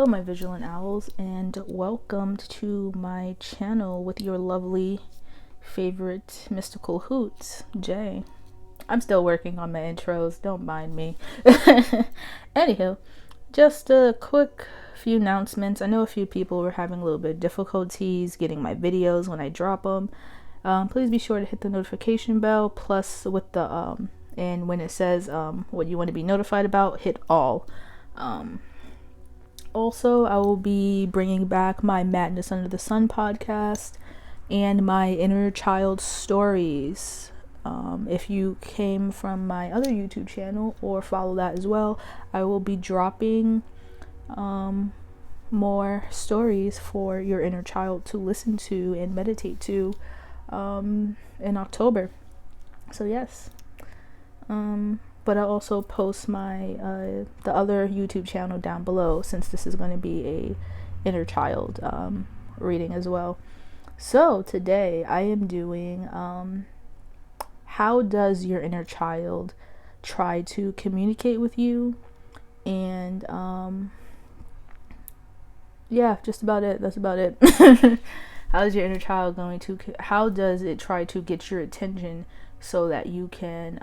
Hello, my vigilant owls, and welcome to my channel with your lovely favorite mystical hoots, Jay. I'm still working on my intros, don't mind me. Anywho, just a quick few announcements. I know a few people were having a little bit of difficulties getting my videos when I drop them. Please be sure to hit the notification bell, plus with the and when it says what you want to be notified about, hit all. Also, I will be bringing back my Madness Under the Sun podcast and my inner child stories. If you came from my other YouTube channel or follow that as well, I will be dropping more stories for your inner child to listen to and meditate to in October. So yes. But I'll also post my the other YouTube channel down below, since this is going to be a inner child reading as well. So today I am doing how does your inner child try to communicate with you, and yeah, just about it. That's about it. How is your inner child going to? How does it try to get your attention so that you can,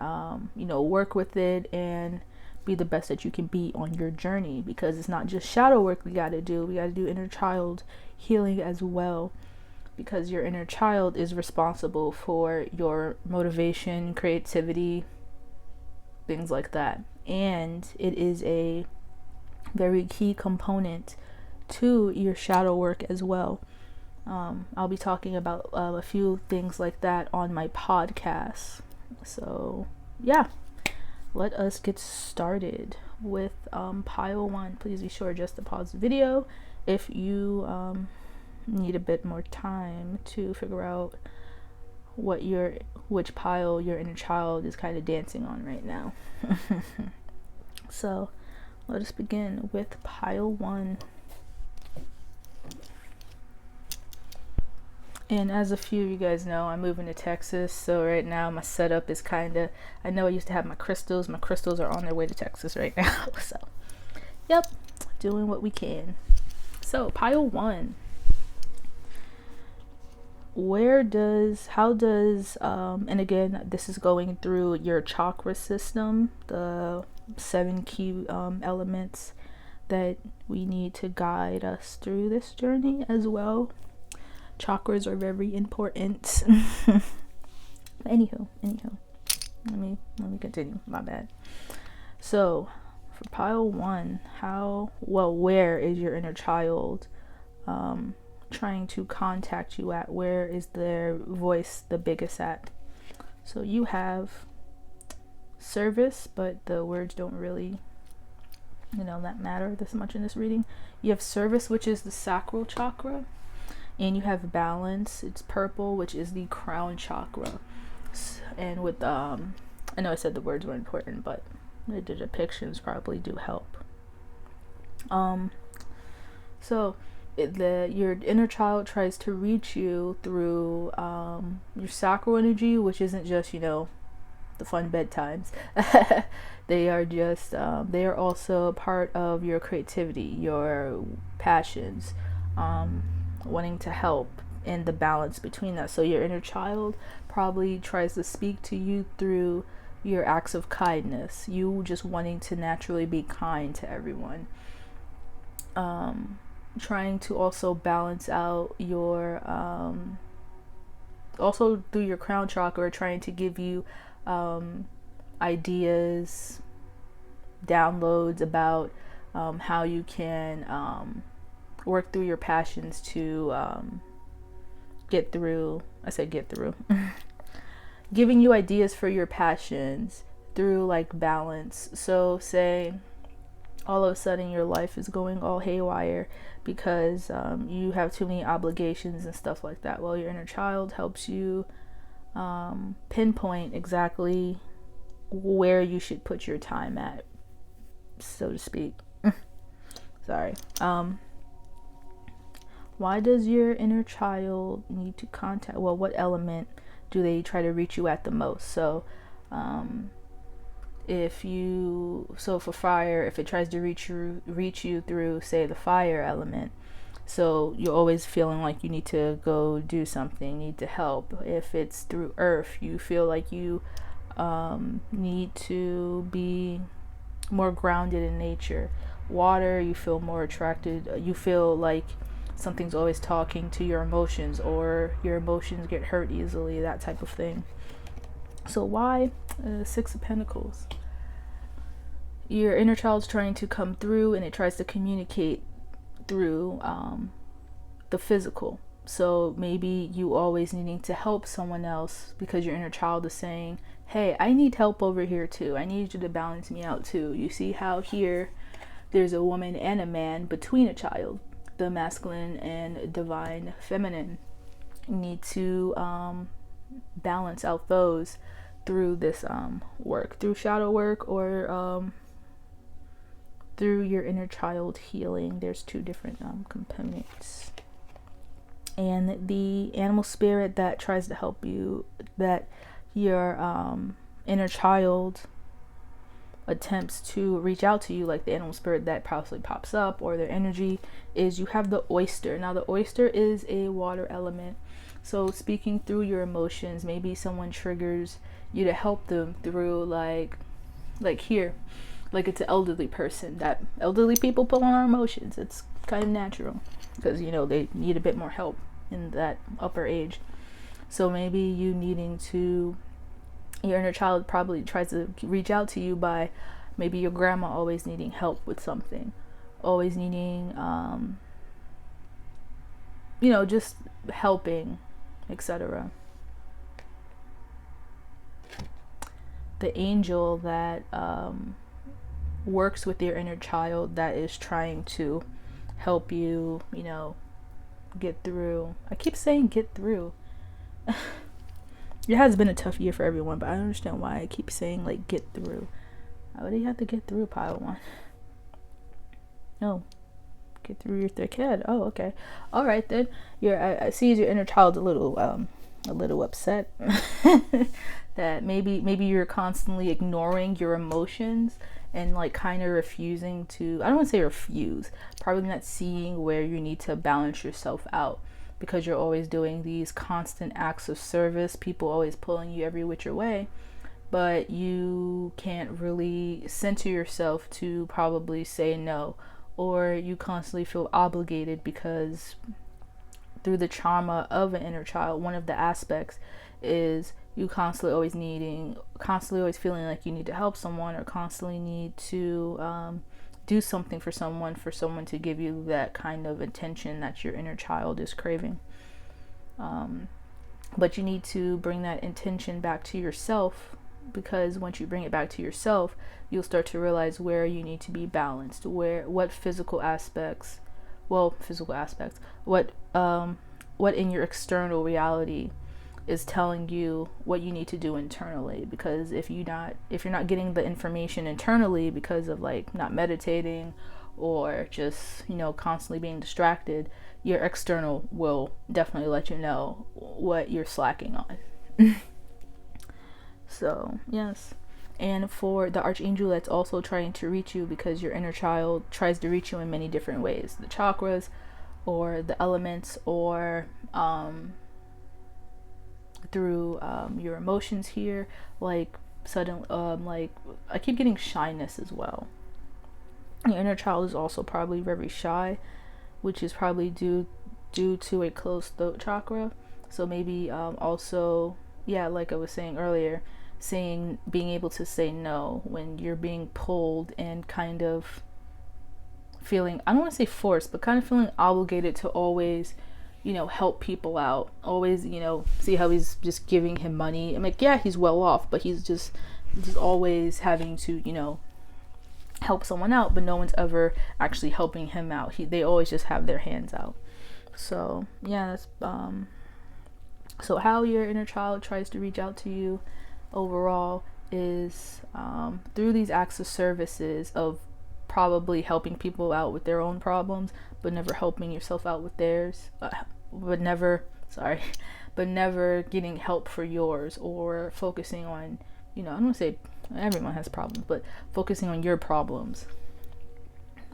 work with it and be the best that you can be on your journey? Because it's not just shadow work we got to do. We got to do inner child healing as well. Because your inner child is responsible for your motivation, creativity, things like that. And it is a very key component to your shadow work as well. I'll be talking about a few things like that on my podcast. So yeah, let us get started with pile 1. Please be sure just to pause the video if you need a bit more time to figure out which pile your inner child is kind of dancing on right now. So let us begin with pile 1. And as a few of you guys know, I'm moving to Texas, so right now my setup is I know I used to have my crystals are on their way to Texas right now. So yep, doing what we can. So pile 1, how does and again, this is going through your chakra system, the 7 key elements that we need to guide us through this journey as well. Chakras are very important. Anywho, let me continue. My bad. So for pile 1, where is your inner child trying to contact you at? Where is their voice the biggest at? So you have service, but the words don't really that matter this much in this reading. You have service, which is the sacral chakra. And you have balance, it's purple, which is the crown chakra. And with I know I said the words were important, but the depictions probably do help. So your inner child tries to reach you through your sacral energy, which isn't just the fun bedtimes. They are also a part of your creativity, your passions, wanting to help, and the balance between that. So your inner child probably tries to speak to you through your acts of kindness, you just wanting to naturally be kind to everyone, trying to also balance out your also through your crown chakra, trying to give you ideas, downloads about how you can work through your passions to get through. Giving you ideas for your passions through like balance. So say all of a sudden your life is going all haywire because you have too many obligations and stuff like that. Well, your inner child helps you pinpoint exactly where you should put your time at, so to speak. Sorry. Why does your inner child need to contact? Well, what element do they try to reach you at the most? So so for fire, if it tries to reach you through, say, the fire element, so you're always feeling like you need to go do something, need to help. If it's through earth, you feel like you need to be more grounded in nature. Water, you feel more attracted, you feel like something's always talking to your emotions, or your emotions get hurt easily, that type of thing. So why Six of Pentacles? Your inner child's trying to come through, and it tries to communicate through the physical. So maybe you always needing to help someone else because your inner child is saying, hey, I need help over here too. I need you to balance me out too. You see how here there's a woman and a man between a child, the masculine and divine feminine. You need to balance out those through this work, through shadow work, or through your inner child healing. There's two different components. And the animal spirit that tries to help you, that your inner child attempts to reach out to you, like the animal spirit that possibly pops up, or their energy, is you have the oyster. Now the oyster is a water element. So speaking through your emotions, maybe someone triggers you to help them through, like here, like it's an elderly person, that elderly people pull on our emotions. It's kind of natural because they need a bit more help in that upper age. So maybe you needing to, your inner child probably tries to reach out to you by maybe your grandma always needing help with something, always needing just helping, etc. The angel that works with your inner child, that is trying to help you, get through. I keep saying get through. It has been a tough year for everyone, but I don't understand why I keep saying like get through. Why do you have to get through, pile one? No. Get through your thick head. Oh, okay. All right then. I see your inner child's a little upset that maybe you're constantly ignoring your emotions and like kind of refusing to, I don't want to say refuse, probably not seeing where you need to balance yourself out, because you're always doing these constant acts of service, people always pulling you every which way, but you can't really center yourself to probably say no, or you constantly feel obligated because through the trauma of an inner child, one of the aspects is you constantly always feeling like you need to help someone, or constantly need to do something for someone to give you that kind of attention that your inner child is craving. But you need to bring that intention back to yourself, because once you bring it back to yourself, you'll start to realize where you need to be balanced, what physical aspects, what in your external reality is telling you what you need to do internally. Because if you're not getting the information internally because of like not meditating, or just constantly being distracted, your external will definitely let you know what you're slacking on. So yes. And for the archangel that's also trying to reach you, because your inner child tries to reach you in many different ways, the chakras or the elements, or through your emotions here, like sudden like I keep getting shyness as well. Your inner child is also probably very shy, which is probably due to a closed throat chakra. So maybe also, like I was saying earlier, being able to say no when you're being pulled and kind of feeling, I don't want to say forced, but kind of feeling obligated to always help people out, always see how he's just giving him money. I'm like, yeah, he's well off, but he's just always having to help someone out, but no one's ever actually helping him out. They always just have their hands out. So yeah, that's so how your inner child tries to reach out to you overall is through these acts of services, of probably helping people out with their own problems, but never helping yourself out with theirs, but never getting help for yours, or focusing on, I don't want to say everyone has problems, but focusing on your problems.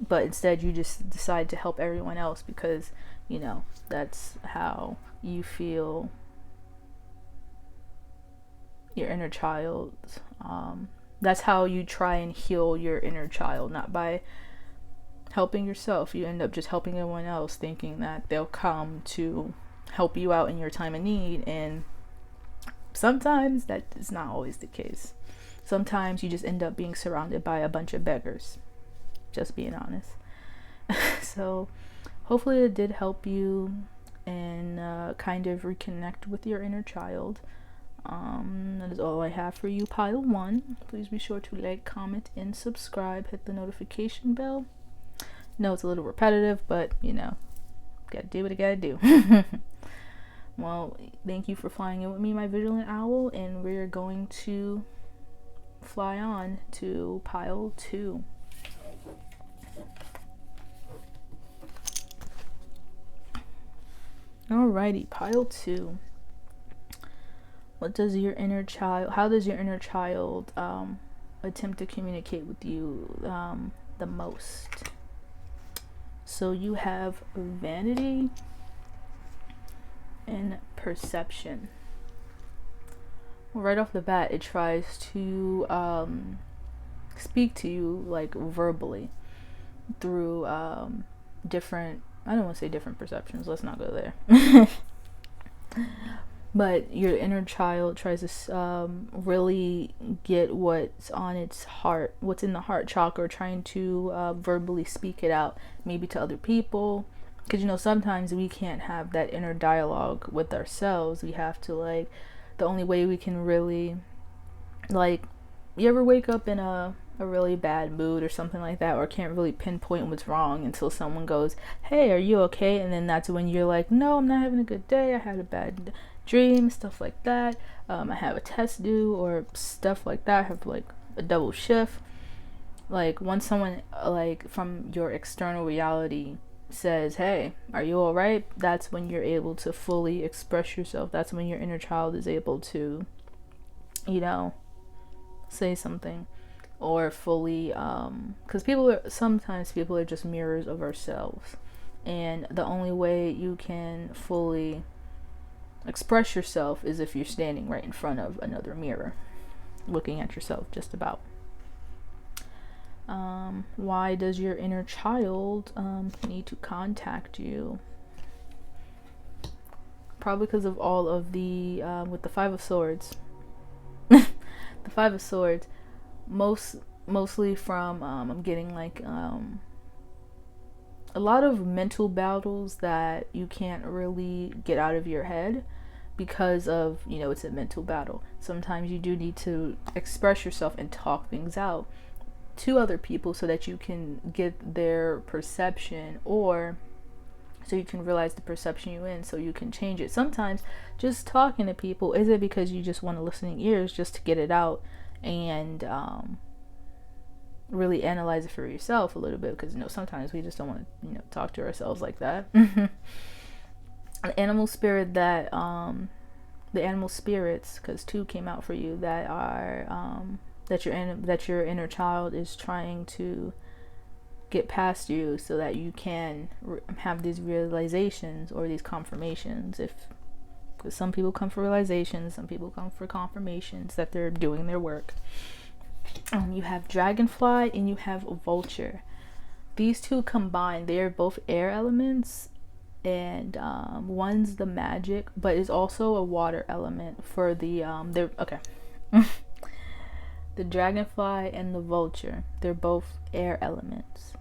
But instead you just decide to help everyone else because, you know, that's how you feel your inner child. That's how you try and heal your inner child, not by helping yourself. You end up just helping everyone else, thinking that they'll come to help you out in your time of need, and sometimes that is not always the case. Sometimes you just end up being surrounded by a bunch of beggars, just being honest. So hopefully it did help you and kind of reconnect with your inner child. That is all I have for you, pile 1. Please be sure to like, comment, and subscribe. Hit the notification bell. No, it's a little repetitive, but you know, gotta do what I gotta do. Well, thank you for flying in with me, my vigilant owl, and we're going to fly on to pile 2. Alrighty, pile 2. What does your inner child, how does your inner child attempt to communicate with you the most? So you have vanity and perception. Well, right off the bat, it tries to speak to you like verbally through different, I don't want to say different perceptions, let's not go there. But your inner child tries to really get what's on its heart, what's in the heart chakra, trying to verbally speak it out, maybe to other people. Because, you know, sometimes we can't have that inner dialogue with ourselves. We have to, like, the only way we can really, like, you ever wake up in a really bad mood or something like that, or can't really pinpoint what's wrong until someone goes, hey, are you okay? And then that's when you're like, no, I'm not having a good day. I had a bad dream, stuff like that. I have a test due or stuff like that. I have like a double shift. Like, once someone like from your external reality says, hey, are you all right? That's when you're able to fully express yourself. That's when your inner child is able to, you know, say something, or fully because sometimes people are just mirrors of ourselves, and the only way you can fully express yourself is if you're standing right in front of another mirror looking at yourself. Just about. Why does your inner child need to contact you? Probably because of all of the with the 5 of Swords. The 5 of Swords, mostly from I'm getting like a lot of mental battles that you can't really get out of your head because of, you know, it's a mental battle. Sometimes you do need to express yourself and talk things out to other people so that you can get their perception, or so you can realize the perception you're in, so you can change it. Sometimes just talking to people isn't because you just want listening ears, just to get it out and really analyze it for yourself a little bit, because, you know, sometimes we just don't want to, you know, talk to ourselves like that. An animal spirit that the animal spirits, because 2 came out for you, that are that your inner child is trying to get past you so that you can have these realizations or these confirmations. Because some people come for realizations, some people come for confirmations that they're doing their work. You have dragonfly and you have vulture. These 2 combined, they are both air elements, and one's the magic, but is also a water element for the they're okay. The dragonfly and the vulture, they're both air elements,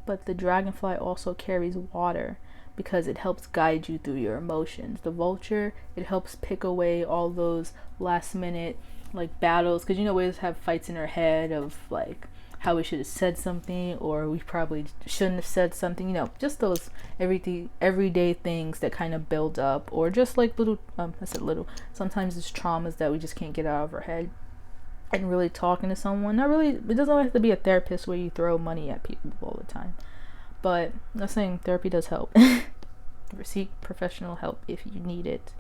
but the dragonfly also carries water because it helps guide you through your emotions. The vulture, it helps pick away all those last minute like battles, because, you know, we always have fights in our head of like how we should have said something, or we probably shouldn't have said something, you know, just those everyday things that kind of build up, or just like little sometimes it's traumas that we just can't get out of our head. And really talking to someone, not really, it doesn't have to be a therapist where you throw money at people all the time, but I'm saying therapy does help. Seek professional help if you need it.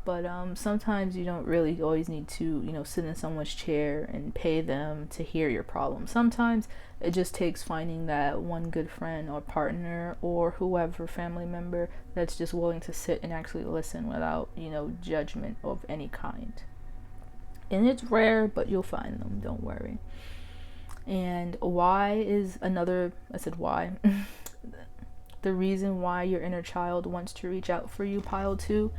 But sometimes you don't really always need to, sit in someone's chair and pay them to hear your problem. Sometimes it just takes finding that one good friend or partner or whoever, family member, that's just willing to sit and actually listen without, judgment of any kind. And it's rare, but you'll find them, don't worry. And why is another, I said why. The reason why your inner child wants to reach out for you, pile 2,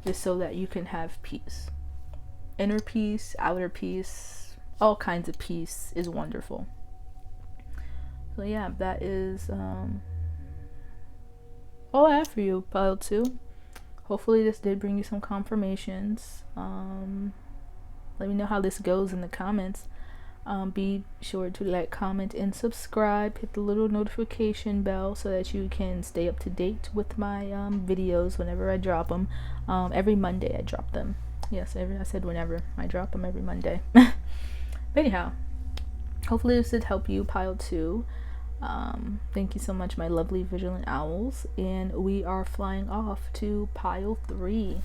is so that you can have peace. Inner peace, outer peace, all kinds of peace is wonderful. So yeah, that is all I have for you, pile 2. Hopefully this did bring you some confirmations. Let me know how this goes in the comments. Be sure to like, comment, and subscribe. Hit the little notification bell so that you can stay up to date with my videos whenever I drop them. Every Monday I drop them. Yes, I said whenever I drop them, every Monday. But anyhow, hopefully this did help you, pile 2. Thank you so much, my lovely vigilant owls, and we are flying off to pile 3.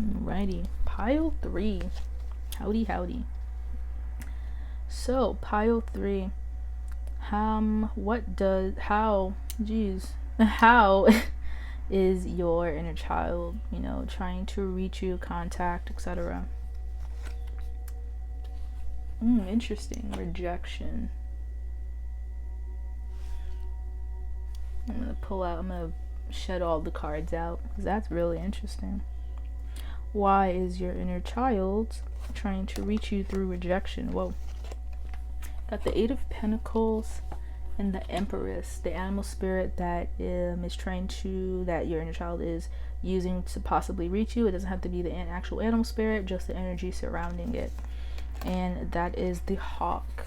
Alrighty, pile 3. Howdy. So pile 3. How is your inner child, trying to reach you, contact, etc.? Interesting. Rejection. I'm gonna shed all the cards out because that's really interesting. Why is your inner child trying to reach you through rejection? Whoa. Got the 8 of Pentacles and the Empress, the animal spirit that is trying to, that your inner child is using to possibly reach you. It doesn't have to be the actual animal spirit, just the energy surrounding it. And that is the hawk.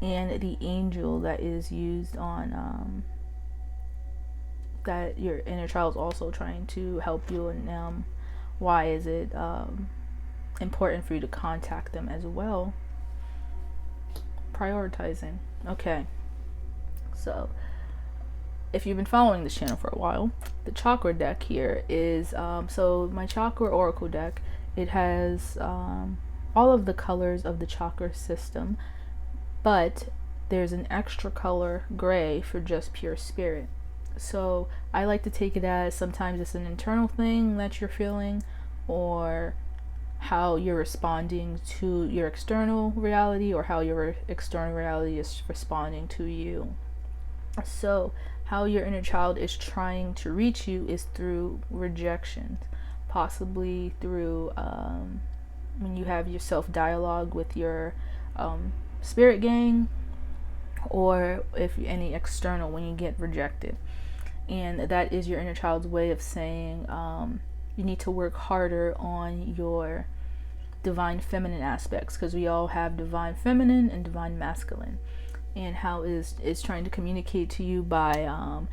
And the angel that is used on that your inner child is also trying to help you. And why is it important for you to contact them as well? Prioritizing. Okay, so if you've been following this channel for a while, the chakra deck here is so my chakra oracle deck, it has all of the colors of the chakra system, but there's an extra color, gray, for just pure spirit. So I like to take it as sometimes it's an internal thing that you're feeling, or how you're responding to your external reality, or how your external reality is responding to you. So how your inner child is trying to reach you is through rejection, possibly through when you have your self-dialogue with your spirit gang, or if any external, when you get rejected. And that is your inner child's way of saying you need to work harder on your divine feminine aspects, because we all have divine feminine and divine masculine. And how is trying to communicate to you by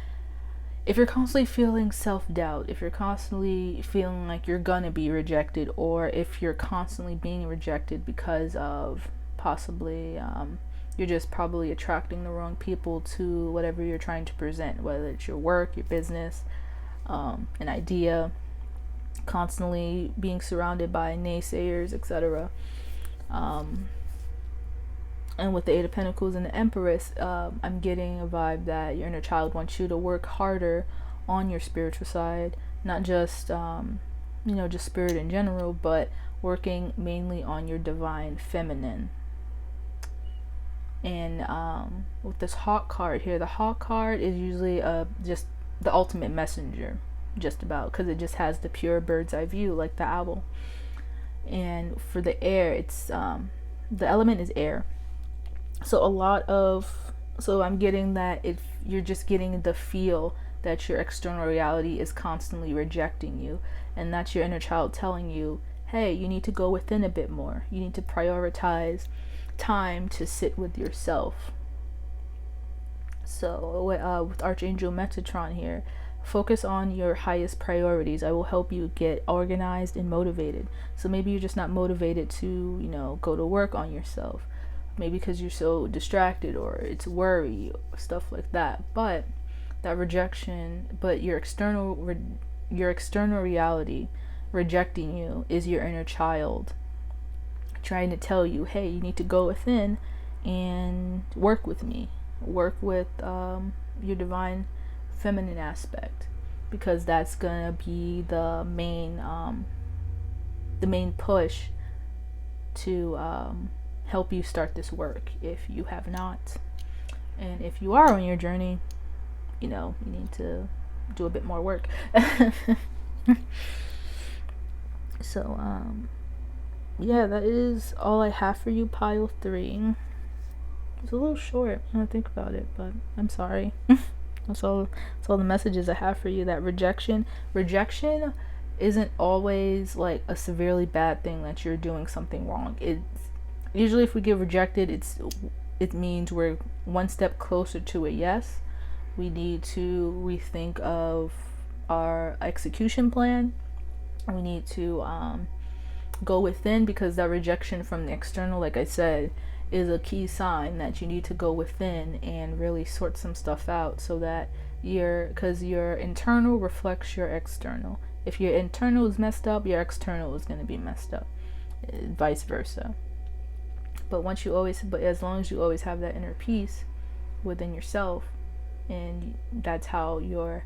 if you're constantly feeling self-doubt, if you're constantly feeling like you're gonna be rejected, or if you're constantly being rejected because of possibly you're just probably attracting the wrong people to whatever you're trying to present, whether it's your work, your business, an idea, constantly being surrounded by naysayers, etc. And with the 8 of Pentacles and the Empress, I'm getting a vibe that your inner child wants you to work harder on your spiritual side, not just just spirit in general, but working mainly on your divine feminine. And with this hawk card here, the hawk card is usually just the ultimate messenger, just about, because it just has the pure bird's eye view, like the owl. And for the air, it's the element is air. So I'm getting that if you're just getting the feel that your external reality is constantly rejecting you, and that's your inner child telling you, hey, you need to go within a bit more. You need to prioritize time to sit with yourself. So with Archangel Metatron here, focus on your highest priorities. I will help you get organized and motivated. So maybe you're just not motivated to go to work on yourself, maybe because you're so distracted, or it's worry, or stuff like that. But that rejection, but your external reality rejecting you is your inner child trying to tell you, hey, you need to go within and work with me, work with your divine feminine aspect, because that's gonna be the main push to help you start this work if you have not. And if you are on your journey, you need to do a bit more work. So yeah, that is all I have for you, pile 3. It's a little short when I think about it, but I'm sorry. That's all the messages I have for you. That rejection isn't always like a severely bad thing that you're doing something wrong. It's usually, if we get rejected, it means we're one step closer to a yes. We need to rethink of our execution plan. We need to go within, because that rejection from the external, like I said, is a key sign that you need to go within and really sort some stuff out, so that because your internal reflects your external. If your internal is messed up, your external is going to be messed up, vice versa. But as long as you always have that inner peace within yourself, and that's how your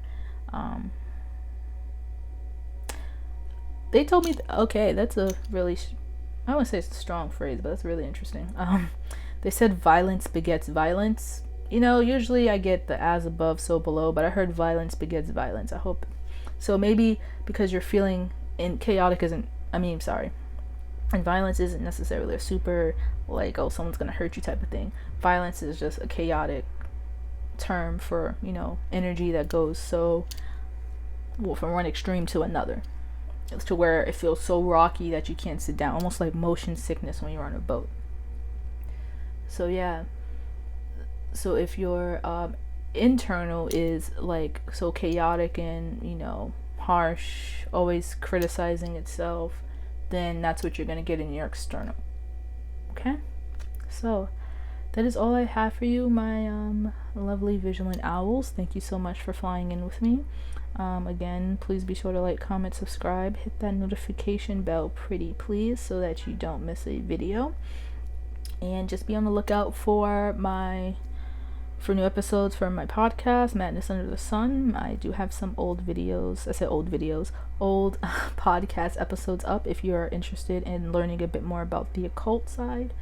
they told me okay, that's a really I wouldn't say it's a strong phrase, but that's really interesting. They said violence begets violence. Usually I get the as above, so below, but I heard violence begets violence. I hope so. Maybe because you're feeling and violence isn't necessarily a super like, oh, someone's gonna hurt you type of thing. Violence is just a chaotic term for energy that goes from one extreme to another, to where it feels so rocky that you can't sit down, almost like motion sickness when you're on a boat. So yeah, so if your internal is like so chaotic and harsh, always criticizing itself, then that's what you're going to get in your external. Okay, so that is all I have for you, my lovely vigilant owls. Thank you so much for flying in with me. Again, please be sure to like, comment, subscribe, hit that notification bell pretty please, so that you don't miss a video. And just be on the lookout for new episodes for my podcast, Madness Under the Sun. I do have some old podcast episodes up if you're interested in learning a bit more about the occult side.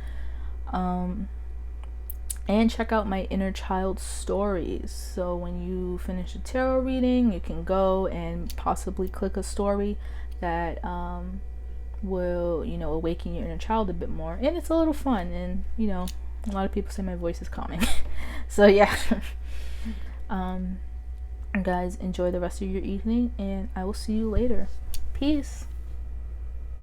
And check out my inner child stories. So when you finish a tarot reading, you can go and possibly click a story that will awaken your inner child a bit more. And it's a little fun, and a lot of people say my voice is calming. So yeah. Guys, enjoy the rest of your evening, and I will see you later. Peace.